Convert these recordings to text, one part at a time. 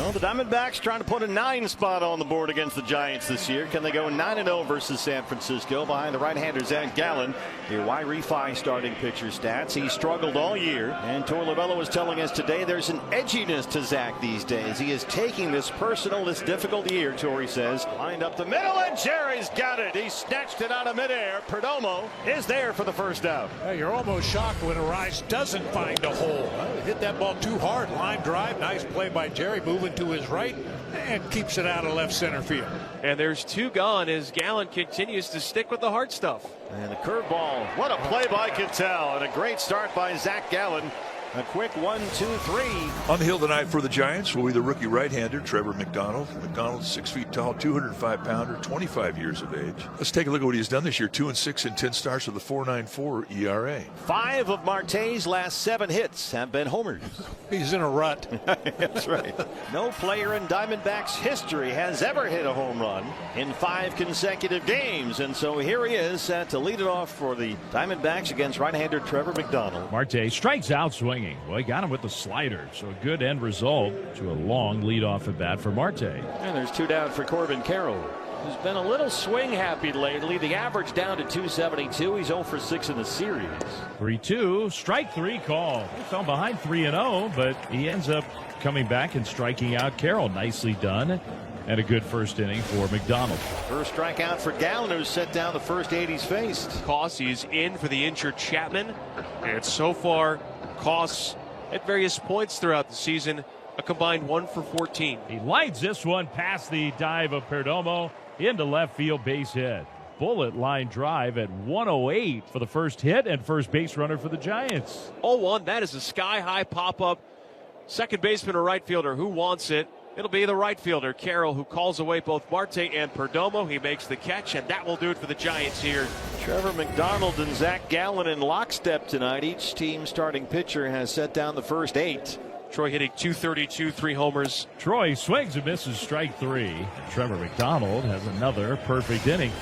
Well, the Diamondbacks trying to put a 9 spot on the board against the Giants this year. Can they go 9-0 versus San Francisco behind the right-hander Zach Gallen? Your Y Refi starting pitcher stats. He struggled all year, and Torlavello was telling us today there's an edginess to Zach these days. He is taking this personal, this difficult year, Torrey says. Lined up the middle, and Jerry's got it. He snatched it out of midair. Perdomo is there for the first out. You're almost shocked when Arise doesn't find a hole. Hit that ball too hard. Line drive. Nice play by Jerry, moving to his right and keeps it out of left center field. And there's 2 gone as Gallen continues to stick with the hard stuff. And the curveball. What a play by Cattell, and a great start by Zach Gallen. A quick 1-2-3. On the hill tonight for the Giants will be the rookie right-hander Trevor McDonald. McDonald's 6 feet tall, 205-pounder, 25 years of age. Let's take a look at what he's done this year. 2-6 in 10 starts with a 4.94 ERA. 5 of Marte's last 7 hits have been homers. He's in a rut. That's right. No player in Diamondbacks history has ever hit a home run in 5 consecutive games, and so here he is to lead it off for the Diamondbacks against right-hander Trevor McDonald. Marte strikes out swinging. Well, he got him with the slider, so a good end result to a long leadoff at bat for Marte. And there's 2 down for Corbin Carroll, who's been a little swing happy lately. The average down to 272. He's 0 for 6 in the series. 3-2, strike 3 call. He fell behind 3-0, but he ends up coming back and striking out Carroll. Nicely done. And a good first inning for McDonald. First strikeout for Gallen, who's set down the first 8 he's faced. Koss is in for the injured Chapman. And so far, Koss at various points throughout the season, a combined 1 for 14. He lights this one past the dive of Perdomo into left field, base hit. Bullet line drive at 108 for the first hit and first base runner for the Giants. 0-1, that is a sky-high pop-up. Second baseman or right fielder, who wants it? It'll be the right fielder, Carroll, who calls away both Marte and Perdomo. He makes the catch, and that will do it for the Giants here. Trevor McDonald and Zach Gallen in lockstep tonight. Each team starting pitcher has set down the first 8. Troy hitting .232, 3 homers. Troy swings and misses strike 3. And Trevor McDonald has another perfect inning.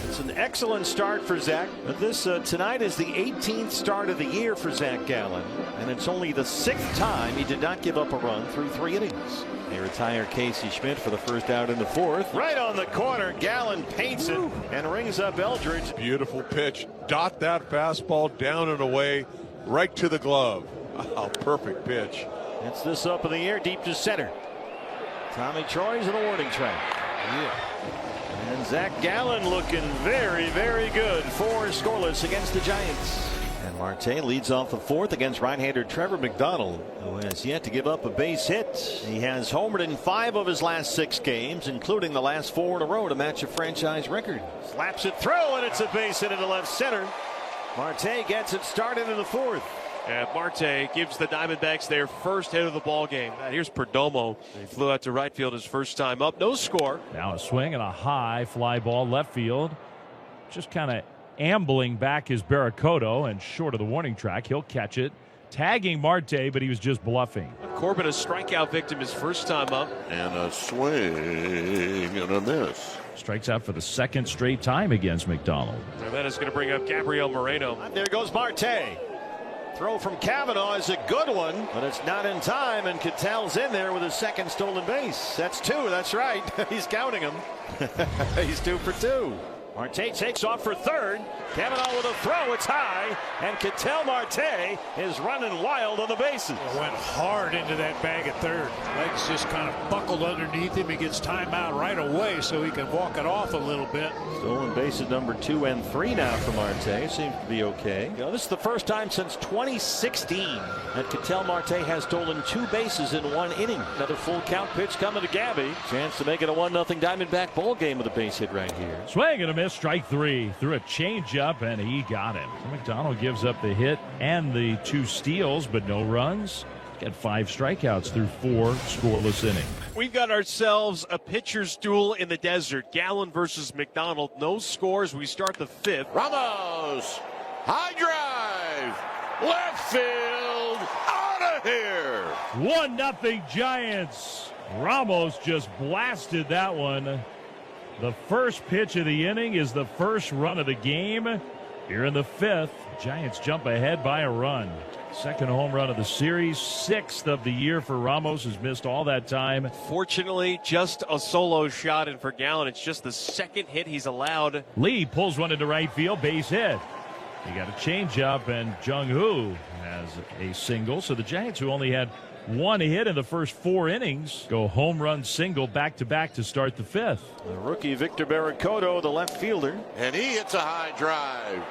It's an excellent start for Zach, but this tonight is the 18th start of the year for Zach Gallen, and it's only the 6th time he did not give up a run through 3 innings. They retire Casey Schmidt for the first out in the 4th. Right on the corner, Gallen paints it and rings up Eldridge. Beautiful pitch. Dot that fastball down and away, right to the glove. Oh, perfect pitch. It's this up in the air, deep to center. Tommy Troy's in the warning track. Yeah. And Zach Gallen looking very, very good. 4 scoreless against the Giants. And Marte leads off the 4th against right-hander Trevor McDonald, who has yet to give up a base hit. He has homered in 5 of his last 6 games, including the last 4 in a row to match a franchise record. Slaps it through, and it's a base hit into left center. Marte gets it started in the 4th. And Marte gives the Diamondbacks their first hit of the ball game. And here's Perdomo. He flew out to right field his first time up. No score. Now a swing and a high fly ball left field. Just kind of ambling back is Barracoto, and short of the warning track. He'll catch it. Tagging Marte, but he was just bluffing. Corbin, a strikeout victim his first time up. And a swing and a miss. Strikes out for the 2nd straight time against McDonald. And that is going to bring up Gabriel Moreno. And there goes Marte. Throw from Cavanaugh is a good one, but it's not in time, and Cattell's in there with his 2nd stolen base. That's 2, that's right. He's counting them. He's 2 for 2. Marte takes off for 3rd. Cavanaugh with a throw, it's high, and Ketel Marte is running wild on the bases. Went hard into that bag at 3rd. Legs just kind of buckled underneath him. He gets timeout right away so he can walk it off a little bit. Stolen bases number 2 and 3 now for Marte. Seems to be okay. You know, this is the first time since 2016 that Ketel Marte has stolen 2 bases in 1 inning. Another full count pitch coming to Gabby. Chance to make it a 1-0 Diamondback ball game with a base hit right here. Swing and a miss, strike 3. Threw a changeup and he got him. So McDonald gives up the hit and the 2 steals, but no runs. Got 5 strikeouts through 4 scoreless innings. We've got ourselves a pitcher's duel in the desert. Gallen versus McDonald. No scores. We start the 5th. Ramos, high drive, left field, out of here. 1-0 Giants. Ramos just blasted that one. The first pitch of the inning is the first run of the game. Here in the 5th, Giants jump ahead by a run. Second home run of the series, 6th of the year for Ramos, who's missed all that time. Fortunately, just a solo shot, and for Gallen, it's just the second hit he's allowed. Lee pulls one into right field, base hit. He got a changeup, and Jung-Hoo has a single. So the Giants, who only had one hit in the first 4 innings, go home run single back-to-back to start the 5th. The rookie Victor Barracoto, the left fielder. And he hits a high drive.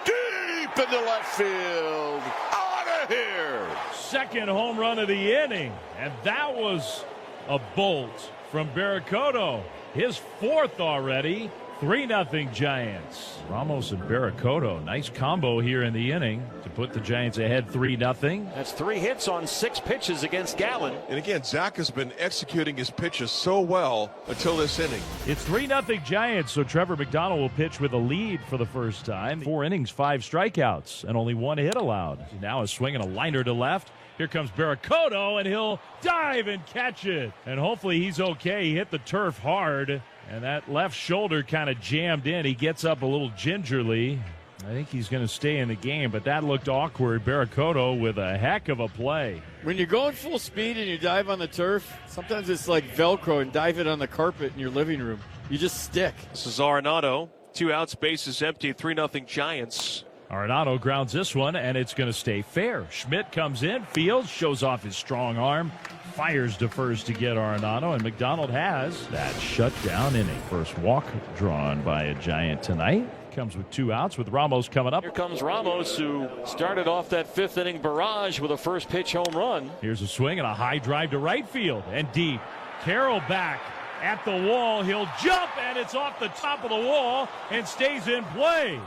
Deep into left field. Out of here. Second home run of the inning, and that was a bolt from Barracoto. His 4th already. 3-0 Giants. Ramos and Barracoto, nice combo here in the inning to put the Giants ahead 3-0. That's 3 hits on 6 pitches against Gallen. And again, Zach has been executing his pitches so well until this inning. It's 3-0 Giants, so Trevor McDonald will pitch with a lead for the first time. 4 innings, 5 strikeouts, and only 1 hit allowed. Now a swing and a liner to left. Here comes Barracoto, and he'll dive and catch it. And hopefully he's okay. He hit the turf hard, and that left shoulder kind of jammed in. He gets up a little gingerly. I think he's going to stay in the game, but that looked awkward. Barracoto with a heck of a play. When you're going full speed and you dive on the turf, sometimes it's like Velcro and dive it on the carpet in your living room. You just stick. This is Arenado. 2 outs, bases empty, 3-0 Giants. Arenado grounds this one, and it's going to stay fair. Schmidt comes in, fields, shows off his strong arm, fires to first to get Arenado, and McDonald has that shutdown inning. First walk drawn by a Giant tonight. Comes with 2 outs with Ramos coming up. Here comes Ramos, who started off that 5th inning barrage with a first pitch home run. Here's a swing and a high drive to right field and deep. Carroll back at the wall. He'll jump, and it's off the top of the wall and stays in play.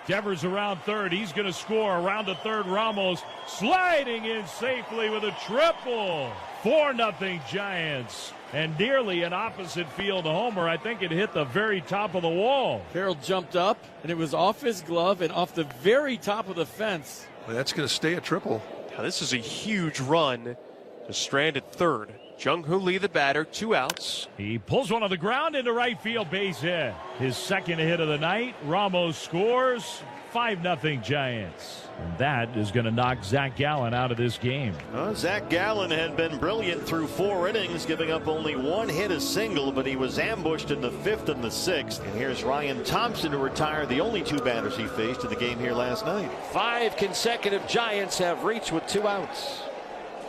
Devers around third. He's going to score. Around the third, Ramos sliding in safely with a triple. 4-0 Giants. And nearly an opposite field homer. I think it hit the very top of the wall. Carroll jumped up, and it was off his glove and off the very top of the fence. Well, that's going to stay a triple. Now, this is a huge run to Strand at third. Jung-Hoo Lee, the batter, 2 outs. He pulls one on the ground into right field, base hit. His second hit of the night. Ramos scores. 5-0 Giants. And that is going to knock Zach Gallen out of this game. Zach Gallen had been brilliant through 4 innings, giving up only 1 hit, a single, but he was ambushed in the 5th and the 6th. And here's Ryan Thompson to retire the only 2 batters he faced in the game here last night. 5 consecutive Giants have reached with 2 outs.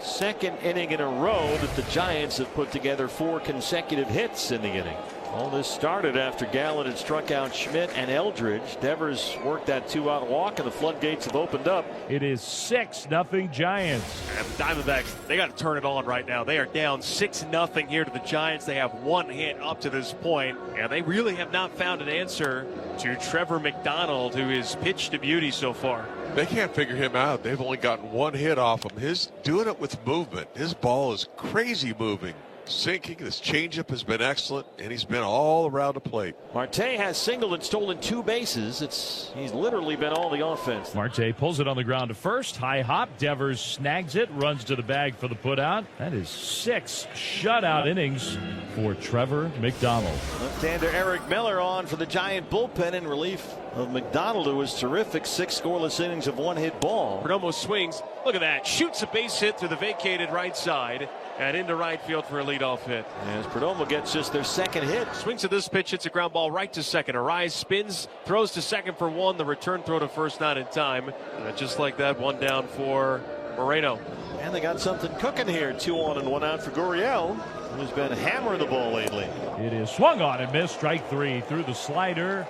Second inning in a row that the Giants have put together 4 consecutive hits in the inning. All this started after Gallen had struck out Schmidt and Eldridge. Devers worked that 2-out walk, and the floodgates have opened up. It is 6-0 Giants. And the Diamondbacks, they got to turn it on right now. They are down 6-0 here to the Giants. They have 1 hit up to this point, and they really have not found an answer to Trevor McDonald, who is pitched to beauty so far. They can't figure him out. They've only gotten 1 hit off him. His doing it with movement. His ball is crazy moving. Sinking. This changeup has been excellent, and he's been all around the plate. Marte has singled and stolen 2 bases. He's literally been all the offense. Marte pulls it on the ground to first. High hop. Devers snags it, runs to the bag for the putout. That is 6 shutout innings for Trevor McDonald. Left-hander Eric Miller on for the Giant bullpen in relief of McDonald, who was terrific. 6 scoreless innings of 1-hit ball. Perdomo swings. Look at that. Shoots a base hit through the vacated right side and into right field for a leadoff hit. As Perdomo gets just their 2nd hit. Swings at this pitch, hits a ground ball right to second. Arise spins, throws to second for 1. The return throw to first, not in time. Just like that, 1 down for Moreno. And they got something cooking here. 2 on and 1 out for Gurriel, who's been hammering the ball lately. It is swung on and missed. Strike 3 through the slider,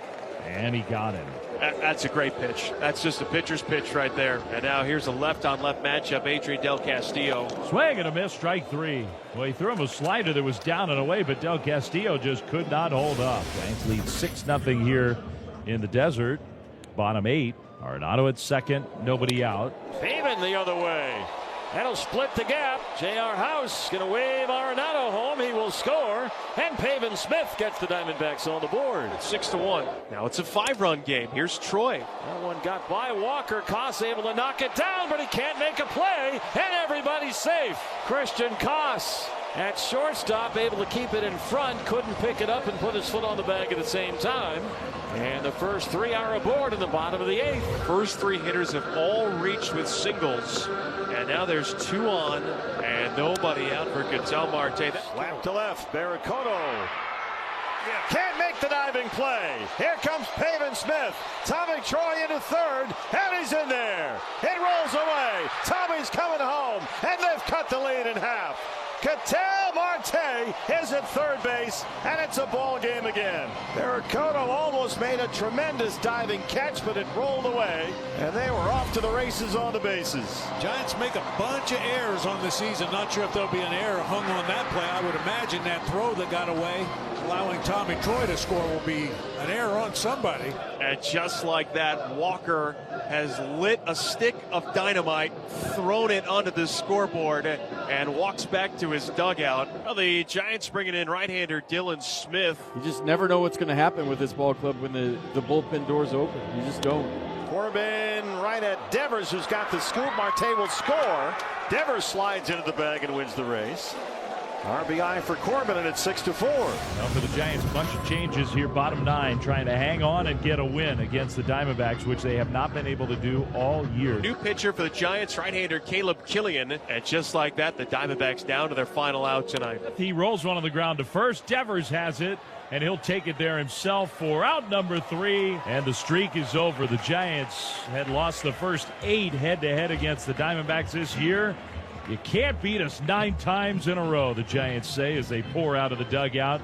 and he got him. That's a great pitch. That's just a pitcher's pitch right there. And now here's a left-on-left matchup. Adrian Del Castillo. Swing and a miss. Strike 3. Well, he threw him a slider that was down and away, but Del Castillo just could not hold up. Giants lead 6-0 here in the desert. Bottom 8. Arenado at second. Nobody out. Pavin the other way. That'll split the gap. J.R. House going to wave Arenado home. He will score. And Pavin Smith gets the Diamondbacks on the board. It's 6-1. Now it's a 5-run game. Here's Troy. That one got by Walker. Koss able to knock it down, but he can't make a play. And everybody's safe. Christian Koss At shortstop, able to keep it in front, couldn't pick it up and put his foot on the bag at the same time. And the first three are aboard in the bottom of the eighth. First three hitters have all reached with singles. And now there's two on and nobody out for Ketel Marte. Slap to left, Barracoto. Can't make the diving play. Here comes Pavin Smith. Tommy Troy into third, and he's in there. It rolls away. Tommy's coming home, and they've cut the lead in half. Ketel Marte is at third base, and it's a ball game again. Barracoto almost made a tremendous diving catch, but it rolled away, and they were off to the races on the bases. Giants make a bunch of errors on the season. Not sure if there'll be an error hung on that play. I would imagine that throw that got away, allowing Tommy Troy to score, will be an error on somebody. And just like that, Walker has lit a stick of dynamite, thrown it onto the scoreboard, and walks back to his dugout. Well, the Giants bringing in right-hander Dylan Smith. You just never know what's going to happen with this ball club when the bullpen doors open. You just don't. Corbin right at Devers, who's got the scoop. Marte will score. Devers slides into the bag and wins the race. RBI for Corbin, and it's 6-4. Now for the Giants, a bunch of changes here. Bottom nine, trying to hang on and get a win against the Diamondbacks, which they have not been able to do all year. New pitcher for the Giants, right-hander Caleb Killian. And just like that, the Diamondbacks down to their final out tonight. He rolls one on the ground to first. Devers has it, and he'll take it there himself for out number 3. And the streak is over. The Giants had lost the first 8 head-to-head against the Diamondbacks this year. You can't beat us 9 times in a row, the Giants say, as they pour out of the dugout.